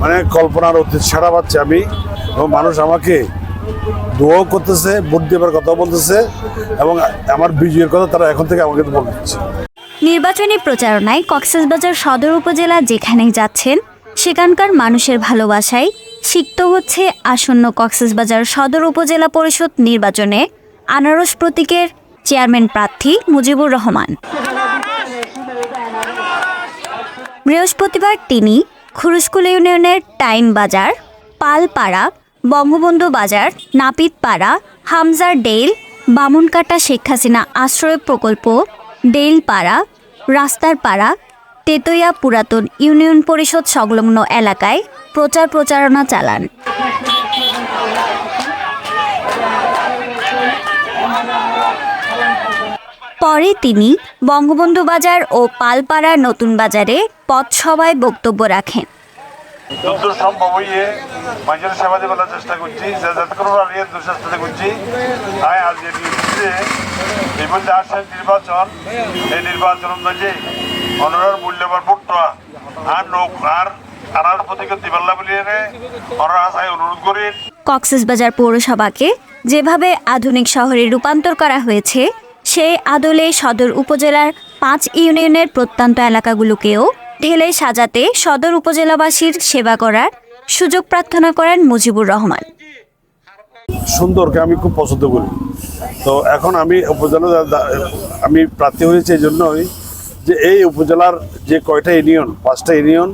মানে কল্পনার অতীত ছাড়া পাচ্ছি আমি, এবং মানুষ আমাকে দোয়াও করতেছে, ভোট দেবার কথা বলতেছে, এবং আমার বিজয়ের কথা তারা এখন থেকে আমাকে বলে দিচ্ছে। নির্বাচনী প্রচারণায় কক্সবাজার সদর উপজেলা যেখানেই যাচ্ছেন সেখানকার মানুষের ভালোবাসায় সিক্ত হচ্ছে আসন্ন কক্সবাজার সদর উপজেলা পরিষদ নির্বাচনে আনারস প্রতীকের চেয়ারম্যান প্রার্থী মুজিবুর রহমান। বৃহস্পতিবার তিনি খুরুশকুল ইউনিয়নের টাইম বাজার, পালপাড়া, বঙ্গবন্ধু বাজার, নাপিতপাড়া, হামজার ডেইল, বামুনকাটা শেখ হাসিনা আশ্রয় প্রকল্প, ডেইলপাড়া, রাস্তার পাড়া, তেতইয়া পুরাতন ইউনিয়ন পরিষদ সংলগ্ন এলাকায় প্রচারণা চালান। পরে তিনি বঙ্গবন্ধু বাজার ও পালপাড়ার নতুন বাজারে পথসভায় বক্তব্য রাখেন। যত সম্ভব হইয়ে মানুষের সেবা দেওয়ার চেষ্টা করছি, যাতে কোনো দুঃস্বাস্থ্য করছি। তাই আজ এই মধ্যে আসছে নির্বাচন, এই নির্বাচন অনুযায়ী অনার মূল্যবান ভোটটা আর লোক আর আনার প্রতীক দিবাল্লা বলিয়ে অনার আশায় অনুরোধ করি। কক্সবাজার পৌরসভাকে যেভাবে আধুনিক শহরে রূপান্তর করা হয়েছে, সেই আদলে সদর উপজেলার 5 ইউনিয়নের প্রত্যন্ত এলাকাগুলোকেও ঢেলে সাজাতে সদর উপজেলাবাসীর সেবা করার সুযোগ প্রার্থনা করেন মুজিবুর রহমান। সুন্দরকে আমি খুব পছন্দ করি। তো এখন আমি উপজেলা আমি প্রার্থী হয়েছি এই জন্যই যে এই উপজেলার যে কয়টা ইউনিয়ন, 5টা ইউনিয়ন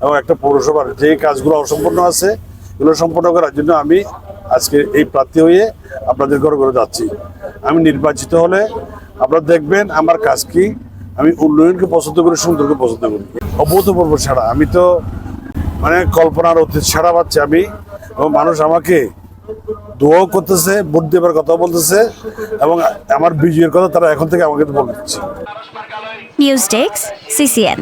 এবং একটা পৌরসভার যে কাজগুলো অসম্পূর্ণ আছে, এগুলো সম্পূর্ণ করার জন্য আমি আজকে এই প্রার্থী হয়ে আপনাদের ঘরে ঘরে যাচ্ছি। আমি নির্বাচিত হলে আপনারা দেখবেন আমার কাজ কি। আমি উন্নয়নকে পছন্দ করি, সুন্দরকে পছন্দ করি। অভূতপূর্ব ছাড়া আমি তো মানে কল্পনার অতীত ছাড়া পাচ্ছি আমি, এবং মানুষ আমাকে দোয়াও করতেছে, ভোট দেবার কথা বলতেছে, এবং আমার বিজয়ের কথা তারা এখন থেকে আমাকে বলে দিচ্ছে। News desk, CCN।